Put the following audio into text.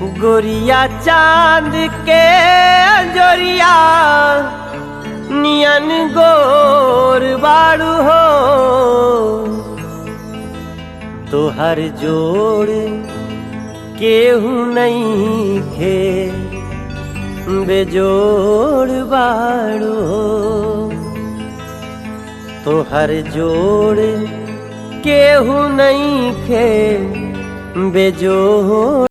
गोरिया चांद के अंजोरिया नियन गोर बाड़ू हो। तो हर जोड़ केहू नहीं खे बेजोड़ बाड़ू हो। तो हर जोड़ केहू नहीं खे बेजोड़